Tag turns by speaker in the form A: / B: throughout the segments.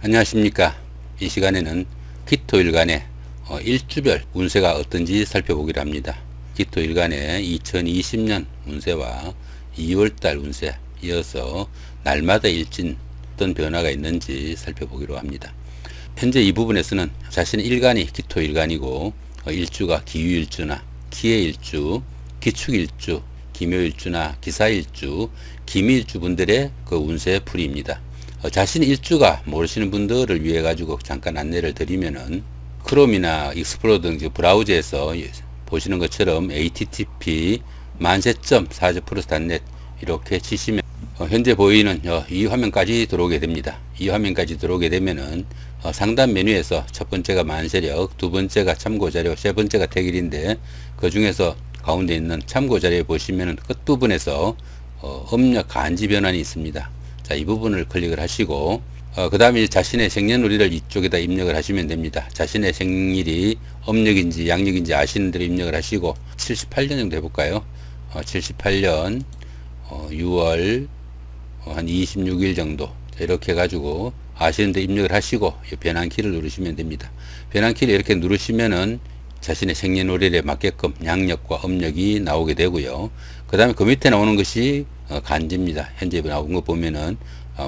A: 안녕하십니까. 이 시간에는 기토일간의 일주별 운세가 어떤지 살펴보기로 합니다. 기토일간의 2020년 운세와 2월달 운세 이어서 날마다 일진 어떤 변화가 있는지 살펴보기로 합니다. 현재 이 부분에서는 자신의 일간이 기토일간이고 일주가 기유일주나 기해일주, 기축일주, 기묘일주나 기사일주, 기미일주 분들의 그 운세 풀이입니다. 자신의 일주가 모르시는 분들을 위해 가지고 잠깐 안내를 드리면은 크롬이나 익스플로러 등 브라우저에서 보시는 것처럼 http 만세.사주프로스.net 이렇게 치시면 현재 보이는 이 화면까지 들어오게 됩니다. 이 화면까지 들어오게 되면은 상단 메뉴에서 첫 번째가 만세력, 두 번째가 참고자료, 세 번째가 택일인데 그 중에서 가운데 있는 참고자료에 보시면은 끝부분에서 음력 간지 변환이 있습니다. 자, 이 부분을 클릭을 하시고 그 다음에 자신의 생년월일을 이쪽에다 입력을 하시면 됩니다. 자신의 생일이 음력인지 양력인지 아시는 대로 입력을 하시고 78년 정도 해볼까요? 78년 6월 한 26일 정도 이렇게 해가지고 아시는 데 입력을 하시고 변환키를 누르시면 됩니다. 변환키를 이렇게 누르시면은 자신의 생년월일에 맞게끔 양력과 음력이 나오게 되고요. 그 다음에 그 밑에 나오는 것이 간지입니다. 현재 나온 거 보면은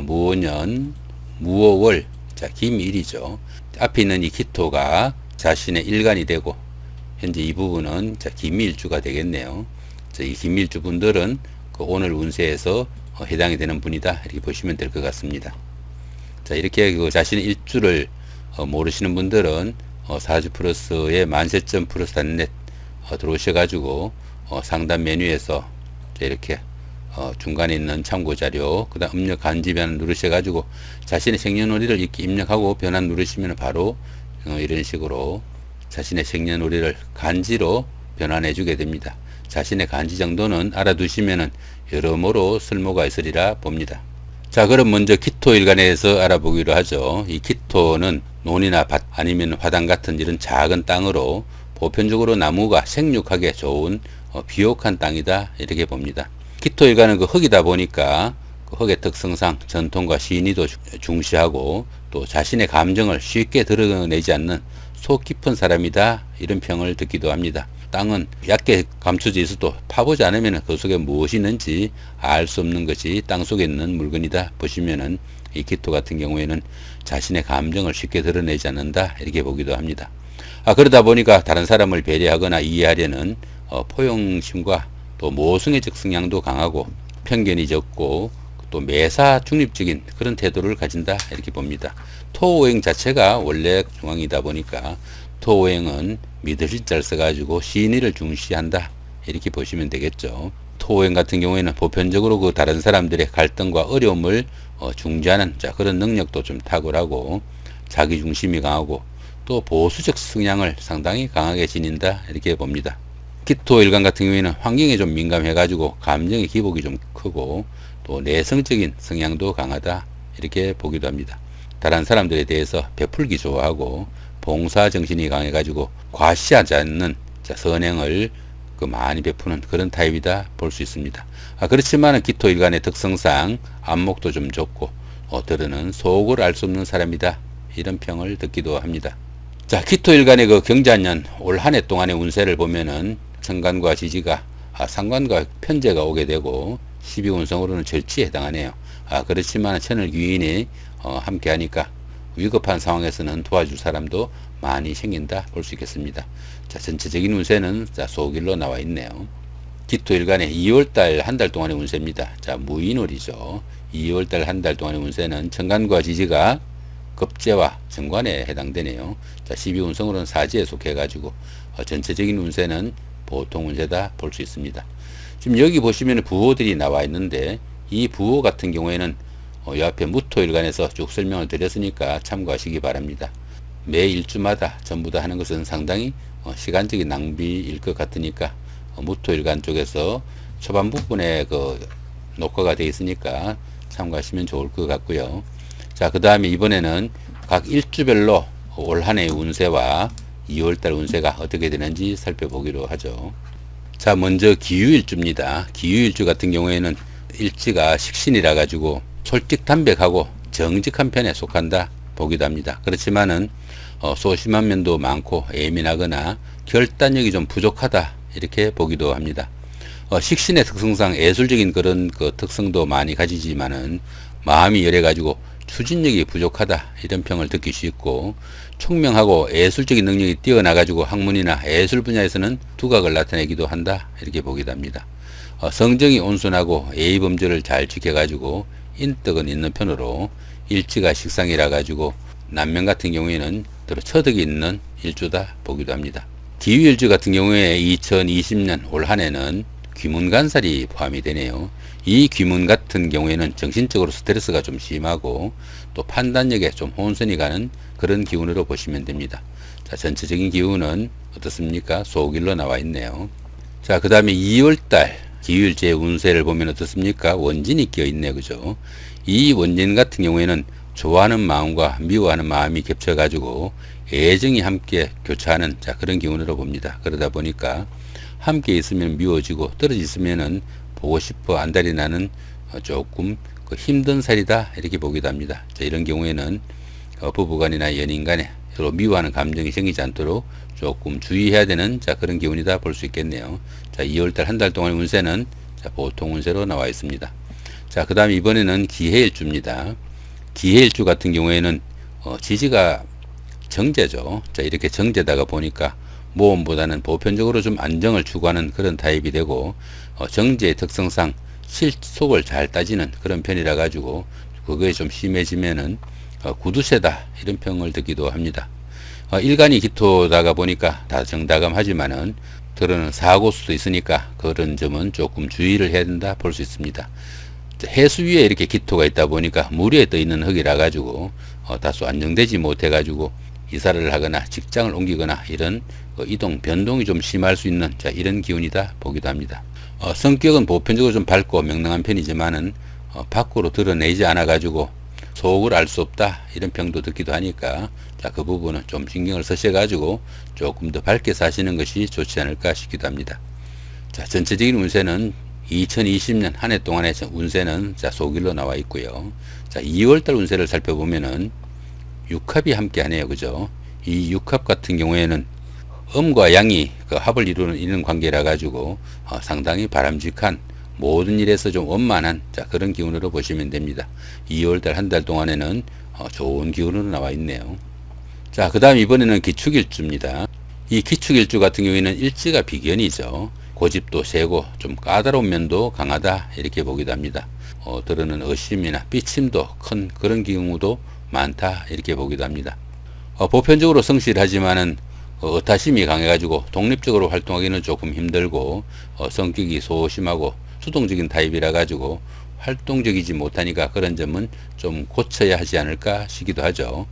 A: 무오년, 무오월, 자 김일이죠. 앞에 있는 이 기토가 자신의 일간이 되고 현재 이 부분은 자 김일주가 되겠네요. 자, 이 김일주 분들은 그 오늘 운세에서 해당이 되는 분이다 이렇게 보시면 될 것 같습니다. 자 이렇게 그 자신의 일주를 모르시는 분들은 사주플러스의 만세.플러스.net 들어오셔가지고 상단 메뉴에서 이렇게 중간에 있는 참고자료 그 다음 음력 간지 변환 누르셔가지고 자신의 생년월일을 이렇게 입력하고 변환 누르시면 바로 이런 식으로 자신의 생년월일을 간지로 변환해 주게 됩니다. 자신의 간지 정도는 알아두시면은 여러모로 쓸모가 있으리라 봅니다. 자, 그럼 먼저 기토일간에서 알아보기로 하죠. 이 기토는 논이나 밭 아니면 화단 같은 이런 작은 땅으로 보편적으로 나무가 생육하기 좋은 비옥한 땅이다 이렇게 봅니다. 기토일간은 그 흙이다 보니까 그 흙의 특성상 전통과 신의도 중시하고 또 자신의 감정을 쉽게 드러내지 않는 속 깊은 사람이다 이런 평을 듣기도 합니다. 땅은 얕게 감춰져 있어도 파보지 않으면 그 속에 무엇이 있는지 알 수 없는 것이 땅 속에 있는 물건이다 보시면은 이 기토 같은 경우에는 자신의 감정을 쉽게 드러내지 않는다 이렇게 보기도 합니다. 그러다 보니까 다른 사람을 배려하거나 이해하려는 포용심과 또 모성애적 성향도 강하고 편견이 적고 또 매사 중립적인 그런 태도를 가진다 이렇게 봅니다. 토오행 자체가 원래 중앙이다 보니까 토오행은 미드신자를 써가지고 신의를 중시한다 이렇게 보시면 되겠죠. 토오행 같은 경우에는 보편적으로 그 다른 사람들의 갈등과 어려움을 중재하는 그런 능력도 좀 탁월하고 자기 중심이 강하고 또 보수적 성향을 상당히 강하게 지닌다 이렇게 봅니다. 기토일간 같은 경우에는 환경에 좀 민감해 가지고 감정의 기복이 좀 크고 또 내성적인 성향도 강하다 이렇게 보기도 합니다. 다른 사람들에 대해서 베풀기 좋아하고 봉사정신이 강해 가지고 과시하지 않는 선행을 많이 베푸는 그런 타입이다 볼 수 있습니다. 그렇지만 기토일간의 특성상 안목도 좀 좋고 들으는 속을 알 수 없는 사람이다 이런 평을 듣기도 합니다. 자, 기토일간의 그 경자년 올 한 해 동안의 운세를 보면은 천간과 지지가 상관과 편제가 오게 되고 12운성으로는 절지에 해당하네요. 그렇지만 천을귀인이 함께 하니까 위급한 상황에서는 도와줄 사람도 많이 생긴다 볼 수 있겠습니다. 자, 전체적인 운세는 소길로 나와 있네요. 기토일간의 2월달 한 달 동안의 운세입니다. 자, 무인월이죠. 2월달 한 달 동안의 운세는 천간과 지지가 급제와 정관에 해당되네요. 자, 12운성으로는 사지에 속해가지고 전체적인 운세는 보통 운세다 볼 수 있습니다. 지금 여기 보시면 부호들이 나와 있는데 이 부호 같은 경우에는 이 앞에 무토일간에서 쭉 설명을 드렸으니까 참고하시기 바랍니다. 매 일주마다 전부 다 하는 것은 상당히 시간적인 낭비일 것 같으니까 무토일간 쪽에서 초반 부분에 그 녹화가 되어 있으니까 참고하시면 좋을 것 같고요. 자, 그 다음에 이번에는 각 일주별로 올 한 해의 운세와 2월달 운세가 어떻게 되는지 살펴보기로 하죠. 자, 먼저 기유일주입니다. 기유일주 같은 경우에는 일지가 식신이라 가지고 솔직담백하고 정직한 편에 속한다 보기도 합니다. 그렇지만은 소심한 면도 많고 예민하거나 결단력이 좀 부족하다 이렇게 보기도 합니다. 식신의 특성상 예술적인 그런 그 특성도 많이 가지지만은 마음이 열해 가지고 추진력이 부족하다 이런 평을 듣기 쉽고, 총명하고 예술적인 능력이 뛰어나 가지고 학문이나 예술 분야에서는 두각을 나타내기도 한다 이렇게 보기도 합니다. 성정이 온순하고 예의 범절을 잘 지켜 가지고 인덕은 있는 편으로 일지가 식상이라 가지고 남명 같은 경우에는 더러 처덕이 있는 일주다 보기도 합니다. 기후일주 같은 경우에 2020년 올 한해는 귀문간살이 포함이 되네요. 이 귀문 같은 경우에는 정신적으로 스트레스가 좀 심하고 또 판단력에 좀 혼선이 가는 그런 기운으로 보시면 됩니다. 자, 전체적인 기운은 어떻습니까? 소길로 나와 있네요. 자, 그 다음에 2월달 기후일주의 운세를 보면 어떻습니까? 원진이 끼어 있네요. 그죠? 이 원진 같은 경우에는 좋아하는 마음과 미워하는 마음이 겹쳐가지고 애정이 함께 교차하는 자, 그런 기운으로 봅니다. 그러다 보니까 함께 있으면 미워지고 떨어져 있으면은 보고 싶어 안달이 나는 조금 그 힘든 살이다 이렇게 보기도 합니다. 자, 이런 경우에는 부부간이나 연인간에 서로 미워하는 감정이 생기지 않도록 조금 주의해야 되는 자, 그런 기운이다 볼 수 있겠네요. 자, 2월달 한 달 동안의 운세는 자, 보통 운세로 나와 있습니다. 자, 그 다음 이번에는 기해일주입니다. 기해일주 같은 경우에는 지지가 정제죠. 자, 이렇게 정제다가 보니까 모험보다는 보편적으로 좀 안정을 추구하는 그런 타입이 되고, 정제의 특성상 실속을 잘 따지는 그런 편이라 가지고 그거에 좀 심해지면은 구두쇠다 이런 평을 듣기도 합니다. 일간이 기토다가 보니까 다정다감하지만은 들어는 사고수도 있으니까 그런 점은 조금 주의를 해야 된다 볼 수 있습니다. 해수 위에 이렇게 기토가 있다 보니까 물 위에 떠 있는 흙이라 가지고 다소 안정되지 못해 가지고 이사를 하거나 직장을 옮기거나 이런 이동 변동이 좀 심할 수 있는 자, 이런 기운이다 보기도 합니다. 성격은 보편적으로 좀 밝고 명랑한 편이지만은 밖으로 드러내지 않아 가지고 속을 알 수 없다 이런 평도 듣기도 하니까 자, 그 부분은 좀 신경을 쓰셔 가지고 조금 더 밝게 사시는 것이 좋지 않을까 싶기도 합니다. 자, 전체적인 운세는 2020년 한 해 동안의 운세는 자, 소길로 나와 있고요. 자, 2월달 운세를 살펴보면은 육합이 함께 하네요. 그죠? 이 육합 같은 경우에는 음과 양이 그 합을 이루는 관계라 가지고 상당히 바람직한 모든 일에서 좀 원만한 자, 그런 기운으로 보시면 됩니다. 2월달 한 달 동안에는 좋은 기운으로 나와 있네요. 자, 그 다음 이번에는 기축일주입니다. 이 기축일주 같은 경우에는 일지가 비견이죠. 고집도 세고 좀 까다로운 면도 강하다 이렇게 보기도 합니다. 들어는 의심이나 삐침도 큰 그런 경우도 많다 이렇게 보기도 합니다. 보편적으로 성실하지만은 의타심이 강해가지고 독립적으로 활동하기는 조금 힘들고 성격이 소심하고 수동적인 타입이라 가지고 활동적이지 못하니까 그런 점은 좀 고쳐야 하지 않을까 싶기도 하죠.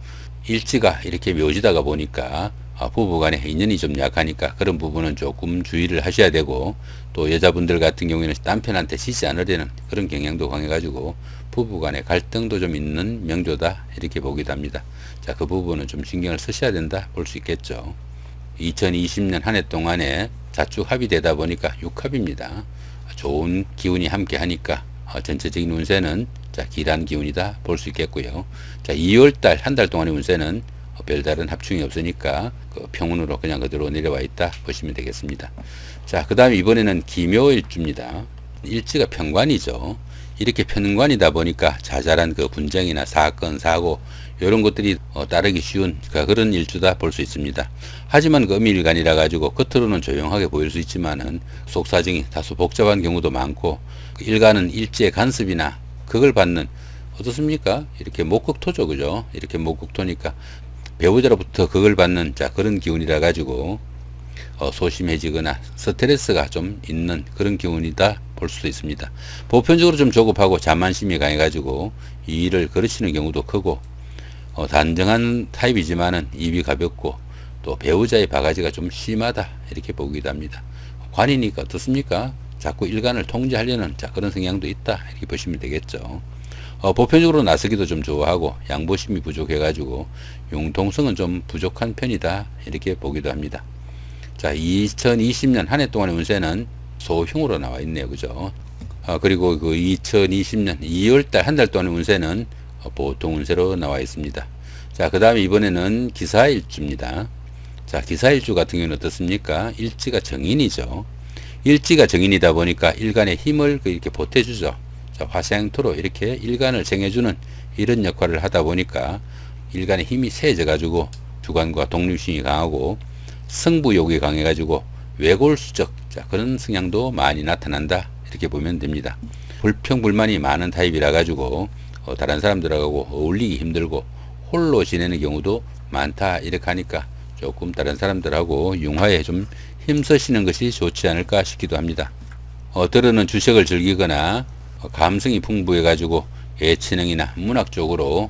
A: 일지가 이렇게 묘지다가 보니까 부부간에 인연이 좀 약하니까 그런 부분은 조금 주의를 하셔야 되고, 또 여자분들 같은 경우에는 남편한테 지지 않으려는 그런 경향도 강해가지고 부부간에 갈등도 좀 있는 명조다 이렇게 보기도 합니다. 자, 그 부분은 좀 신경을 쓰셔야 된다 볼 수 있겠죠. 2020년 한 해 동안에 자축 합이 되다 보니까 육합입니다. 좋은 기운이 함께 하니까 전체적인 운세는 자, 길한 기운이다 볼 수 있겠고요. 자, 2월달 한 달 동안의 운세는 별다른 합충이 없으니까 그 평운으로 그냥 그대로 내려와 있다 보시면 되겠습니다. 자, 그 다음에 이번에는 기묘일주입니다. 일지가 편관이죠. 이렇게 편관이다 보니까 자잘한 그 분쟁이나 사건, 사고 이런 것들이 따르기 쉬운 그런 일주다 볼 수 있습니다. 하지만 그 음일간이라 가지고 겉으로는 조용하게 보일 수 있지만은 속사정이 다소 복잡한 경우도 많고, 일간은 일지의 간섭이나 그걸 받는 어떻습니까? 이렇게 목극토죠, 그죠? 이렇게 목극토니까 배우자로부터 그걸 받는 자, 그런 기운이라 가지고 소심해지거나 스트레스가 좀 있는 그런 기운이다 볼 수도 있습니다. 보편적으로 좀 조급하고 자만심이 강해 가지고 이 일을 거르치는 경우도 크고, 단정한 타입이지만은 입이 가볍고 또 배우자의 바가지가 좀 심하다 이렇게 보기도 합니다. 관이니까 어떻습니까? 자꾸 일간을 통제하려는 자, 그런 성향도 있다 이렇게 보시면 되겠죠. 보편적으로 나서기도 좀 좋아하고 양보심이 부족해 가지고 융통성은 좀 부족한 편이다 이렇게 보기도 합니다. 자, 2020년 한 해 동안의 운세는 소흉으로 나와 있네요. 그죠? 그리고 그 2020년 2월달 한 달 동안의 운세는 보통 운세로 나와 있습니다. 자, 그 다음에 이번에는 기사일주입니다. 자, 기사일주 같은 경우는 어떻습니까? 일지가 정인이죠. 일지가 정인이다 보니까 일간의 힘을 이렇게 보태주죠. 자, 화생토로 이렇게 일간을 정해주는 이런 역할을 하다 보니까 일간의 힘이 세져 가지고 주관과 독립심이 강하고 승부욕이 강해 가지고 외골수적, 자, 그런 성향도 많이 나타난다, 이렇게 보면 됩니다. 불평불만이 많은 타입이라 가지고 다른 사람들하고 어울리기 힘들고 홀로 지내는 경우도 많다, 이렇게 하니까 조금 다른 사람들하고 융화에 좀 힘쓰시는 것이 좋지 않을까 싶기도 합니다. 들어는 주식을 즐기거나 감성이 풍부해 가지고 예체능이나 문학 쪽으로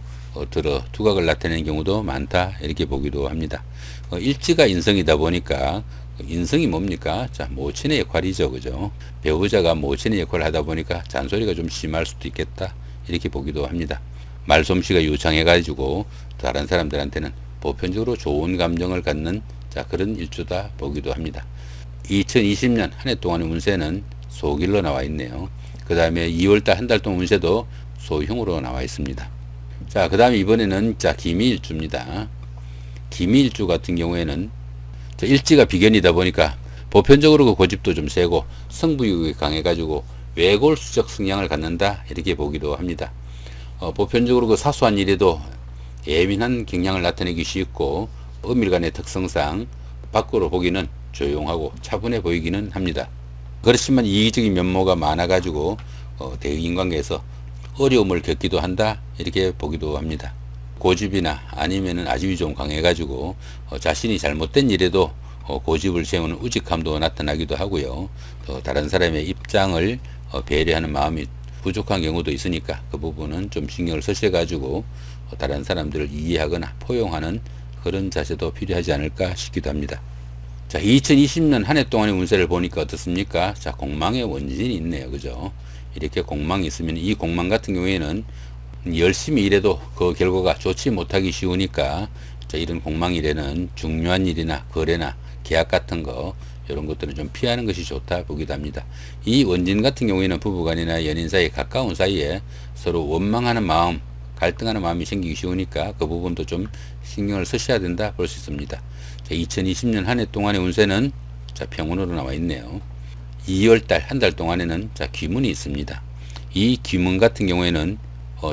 A: 들어 두각을 나타내는 경우도 많다, 이렇게 보기도 합니다. 일지가 인성이다 보니까 인성이 뭡니까? 자, 모친의 역할이죠, 그죠? 배우자가 모친의 역할을 하다 보니까 잔소리가 좀 심할 수도 있겠다, 이렇게 보기도 합니다. 말솜씨가 유창해 가지고 다른 사람들한테는 보편적으로 좋은 감정을 갖는, 자, 그런 일주다 보기도 합니다. 2020년 한 해 동안의 운세는 소길로 나와 있네요. 그 다음에 2월달 한 달 동안 운세도 소흉으로 나와 있습니다. 자, 그 다음에 이번에는 자, 기미일주입니다. 기미일주 같은 경우에는 일지가 비견이다 보니까 보편적으로 그 고집도 좀 세고 승부욕이 강해가지고 외골수적 성향을 갖는다, 이렇게 보기도 합니다. 보편적으로 그 사소한 일에도 예민한 경향을 나타내기 쉽고 엄밀간의 특성상 밖으로 보기는 조용하고 차분해 보이기는 합니다. 그렇지만 이기적인 면모가 많아가지고 대인관계에서 어려움을 겪기도 한다, 이렇게 보기도 합니다. 고집이나 아니면은 아집이 좀 강해가지고 자신이 잘못된 일에도 고집을 세우는 우직함도 나타나기도 하고요. 또 다른 사람의 입장을 배려하는 마음이 부족한 경우도 있으니까 그 부분은 좀 신경을 쓰셔가지고 다른 사람들을 이해하거나 포용하는 그런 자세도 필요하지 않을까 싶기도 합니다. 자, 2020년 한 해 동안의 운세를 보니까 어떻습니까? 자, 공망의 원진이 있네요, 그죠? 이렇게 공망이 있으면 이 공망 같은 경우에는 열심히 일해도 그 결과가 좋지 못하기 쉬우니까, 자, 이런 공망일에는 중요한 일이나 거래나 계약 같은 거, 이런 것들은 좀 피하는 것이 좋다 보기도 합니다. 이 원진 같은 경우에는 부부간이나 연인 사이 가까운 사이에 서로 원망하는 마음, 갈등하는 마음이 생기기 쉬우니까 그 부분도 좀 신경을 쓰셔야 된다 볼 수 있습니다. 자, 2020년 한 해 동안의 운세는 자, 평운으로 나와 있네요. 2월달 한 달 동안에는 자, 귀문이 있습니다. 이 귀문 같은 경우에는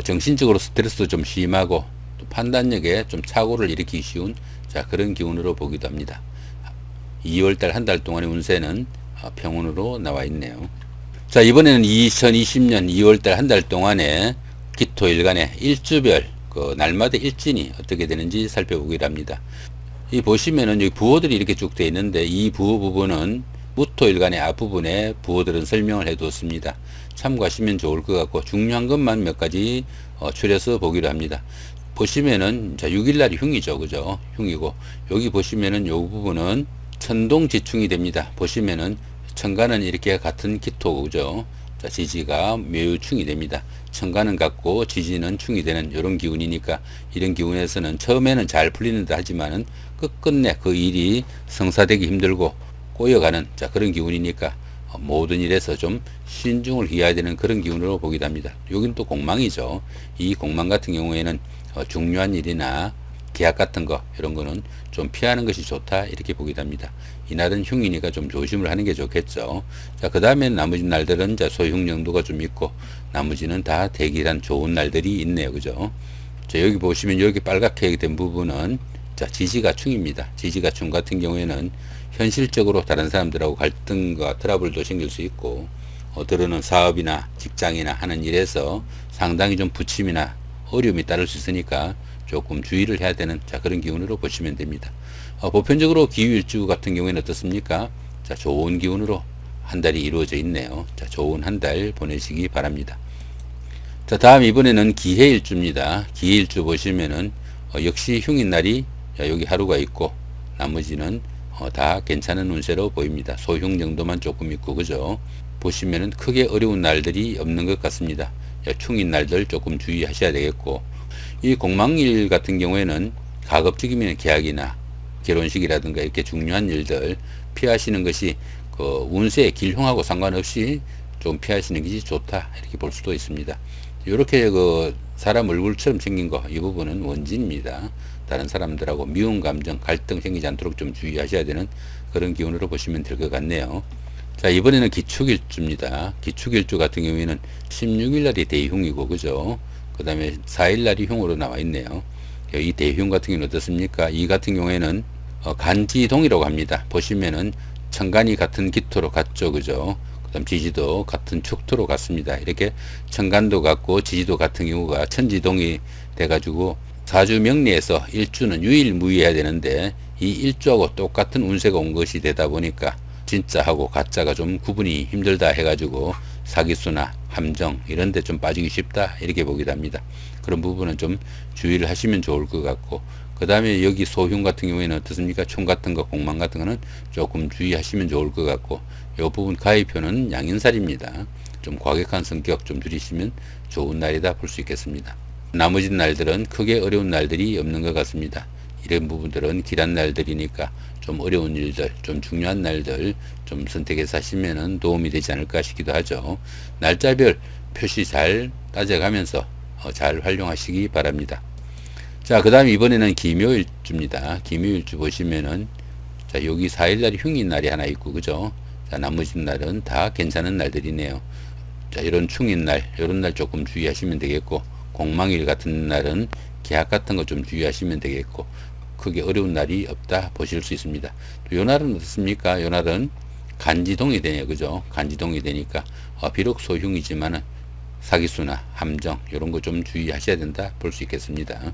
A: 정신적으로 스트레스도 좀 심하고 또 판단력에 좀 착오를 일으키기 쉬운, 자, 그런 기운으로 보기도 합니다. 2월달 한 달 동안의 운세는 평운으로 나와 있네요. 자, 이번에는 2020년 2월달 한 달 동안에 기토일간의 일주별 그 날마다 일진이 어떻게 되는지 살펴보기로 합니다. 이 보시면은 여기 부호들이 이렇게 쭉 되어 있는데 이 부호 부분은 무토일간의 앞부분에 부호들은 설명을 해두었습니다. 참고하시면 좋을 것 같고 중요한 것만 몇 가지 추려서 보기로 합니다. 보시면은 자, 6일날이 흉이죠, 그죠? 흉이고 여기 보시면은 요 부분은 천동지충이 됩니다. 보시면은 천간은 이렇게 같은 기토, 그죠? 자, 지지가 묘충이 됩니다. 천간은 같고 지지는 충이 되는 이런 기운이니까 이런 기운에서는 처음에는 잘 풀리는 듯 하지만은 끝끝내 그 일이 성사되기 힘들고 꼬여가는, 자, 그런 기운이니까 모든 일에서 좀 신중을 기해야 되는 그런 기운으로 보기도 합니다. 여긴 또 공망이죠. 이 공망 같은 경우에는 중요한 일이나 계약 같은 거 이런 거는 좀 피하는 것이 좋다, 이렇게 보기도 합니다. 이날은 흉이니까 좀 조심을 하는 게 좋겠죠. 자, 그 다음에 나머지 날들은 자, 소흉 정도가 좀 있고 나머지는 다 대기란 좋은 날들이 있네요, 그죠? 자, 여기 보시면 여기 빨갛게 된 부분은 자, 지지가충입니다. 지지가충 같은 경우에는 현실적으로 다른 사람들하고 갈등과 트러블도 생길 수 있고 들어는 사업이나 직장이나 하는 일에서 상당히 좀 부침이나 어려움이 따를 수 있으니까 조금 주의를 해야 되는, 자, 그런 기운으로 보시면 됩니다. 보편적으로 기후일주 같은 경우에는 어떻습니까? 자, 좋은 기운으로 한 달이 이루어져 있네요. 자, 좋은 한 달 보내시기 바랍니다. 자, 다음 이번에는 기해일주입니다. 기해일주 보시면은 역시 흉인 날이 여기 하루가 있고 나머지는 다 괜찮은 운세로 보입니다. 소흉 정도만 조금 있고, 그죠? 보시면은 크게 어려운 날들이 없는 것 같습니다. 충인 날들 조금 주의하셔야 되겠고, 이 공망일 같은 경우에는 가급적이면 계약이나 결혼식이라든가 이렇게 중요한 일들 피하시는 것이 그 운세의 길흉하고 상관없이 좀 피하시는 것이 좋다, 이렇게 볼 수도 있습니다. 이렇게 그 사람 얼굴처럼 생긴 거, 이 부분은 원진입니다. 다른 사람들하고 미운 감정, 갈등 생기지 않도록 좀 주의하셔야 되는 그런 기운으로 보시면 될 것 같네요. 자, 이번에는 기축일주입니다. 기축일주 같은 경우에는 16일 날이 대흉이고, 그죠? 그 다음에 4일 날이 흉으로 나와 있네요. 이 대흉 같은 경우는 어떻습니까? 이 같은 경우에는 간지동이라고 합니다. 보시면은 천간이 같은 기토로 갔죠, 그죠? 그 다음 지지도 같은 축토로 갔습니다. 이렇게 천간도 같고 지지도 같은 경우가 천지동이 돼가지고 사주 명리에서 일주는 유일무이해야 되는데 이 일주하고 똑같은 운세가 온 것이 되다 보니까 진짜하고 가짜가 좀 구분이 힘들다 해가지고 사기수나 함정 이런 데 좀 빠지기 쉽다 이렇게 보기도 합니다. 그런 부분은 좀 주의를 하시면 좋을 것 같고, 그 다음에 여기 소흉 같은 경우에는 어떻습니까? 총 같은 거, 공망 같은 거는 조금 주의하시면 좋을 것 같고, 이 부분 가위표는 양인살입니다. 좀 과격한 성격 좀 줄이시면 좋은 날이다 볼 수 있겠습니다. 나머지 날들은 크게 어려운 날들이 없는 것 같습니다. 이런 부분들은 길한 날들이니까 좀 어려운 일들, 좀 중요한 날들 좀 선택해서 하시면 도움이 되지 않을까 싶기도 하죠. 날짜별 표시 잘 따져가면서 잘 활용하시기 바랍니다. 자, 그 다음 이번에는 기묘일주입니다. 기묘일주 보시면은 자, 여기 4일날이 흉인 날이 하나 있고, 그죠? 자, 나머지 날은 다 괜찮은 날들이네요. 자, 이런 충인 날, 이런 날 조금 주의하시면 되겠고, 공망일 같은 날은 계약 같은 거 좀 주의하시면 되겠고, 크게 어려운 날이 없다 보실 수 있습니다. 요 날은 어떻습니까? 요 날은 간지동이 되네요. 그죠? 간지동이 되니까, 비록 소흉이지만은 사기수나 함정, 이런 거 좀 주의하셔야 된다 볼 수 있겠습니다.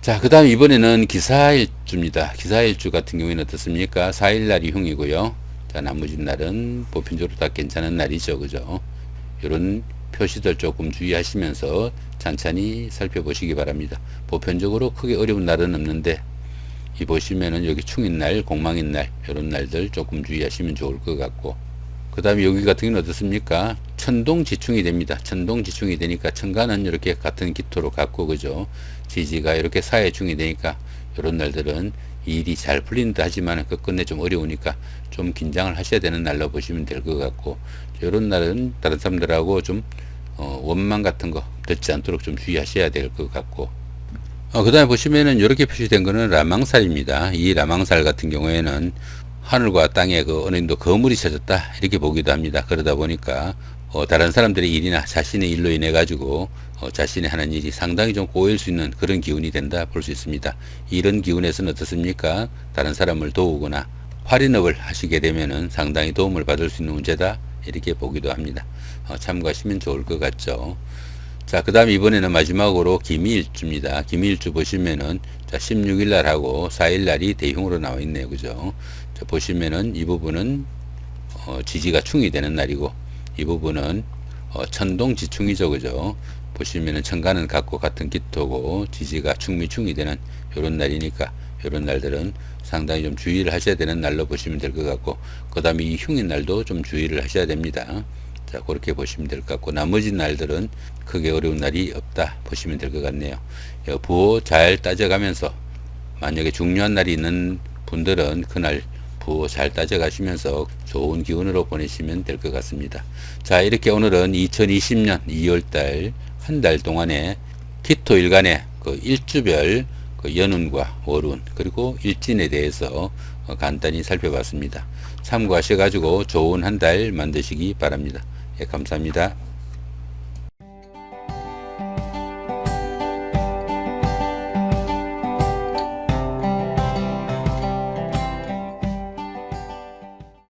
A: 자, 그 다음 이번에는 기사일주입니다. 기사일주 같은 경우에는 어떻습니까? 4일날이 흉이고요. 자, 나머지 날은 보편적으로 다 괜찮은 날이죠. 그죠? 이런 표시들 조금 주의하시면서 찬찬히 살펴보시기 바랍니다. 보편적으로 크게 어려운 날은 없는데, 이 보시면은 여기 충인 날, 공망인 날, 이런 날들 조금 주의하시면 좋을 것 같고, 그 다음에 여기 같은 경우는 어떻습니까? 천동지충이 됩니다. 천동지충이 되니까 천간은 이렇게 같은 기토로 갖고, 그죠? 지지가 이렇게 사회충이 되니까 이런 날들은 일이 잘 풀린다 하지만 끝끝내 좀 어려우니까 좀 긴장을 하셔야 되는 날로 보시면 될 것 같고, 이런 날은 다른 사람들하고 좀 원망 같은 거 듣지 않도록 좀 주의하셔야 될 것 같고, 그 다음에 보시면은 이렇게 표시된 거는 라망살입니다. 이 라망살 같은 경우에는 하늘과 땅에 어느 정도 거물이 쳐졌다 이렇게 보기도 합니다. 그러다 보니까 다른 사람들의 일이나 자신의 일로 인해 가지고 자신이 하는 일이 상당히 좀 꼬일 수 있는 그런 기운이 된다 볼 수 있습니다. 이런 기운에서는 어떻습니까? 다른 사람을 도우거나 활인업을 하시게 되면은 상당히 도움을 받을 수 있는 문제다 이렇게 보기도 합니다. 참고하시면 좋을 것 같죠. 자, 그 다음 이번에는 마지막으로 기미일주입니다. 기미일주 보시면은 자, 16일 날하고 4일 날이 대흉으로 나와 있네요. 그죠? 자, 보시면은 이 부분은 지지가 충이 되는 날이고, 이 부분은 천동지충이죠. 그죠? 보시면은 천간은 같고 같은 기토고 지지가 충미충이 되는 요런 날이니까 요런 날들은 상당히 좀 주의를 하셔야 되는 날로 보시면 될 것 같고, 그 다음에 이 흉인 날도 좀 주의를 하셔야 됩니다. 자, 그렇게 보시면 될 것 같고, 나머지 날들은 크게 어려운 날이 없다 보시면 될 것 같네요. 부호 잘 따져가면서 만약에 중요한 날이 있는 분들은 그날 부호 잘 따져가시면서 좋은 기운으로 보내시면 될 것 같습니다. 자, 이렇게 오늘은 2020년 2월달 한 달 동안에 기토일간의 그 일주별 그 연운과 월운 그리고 일진에 대해서 간단히 살펴봤습니다. 참고하셔가지고 좋은 한 달 만드시기 바랍니다. 예, 감사합니다.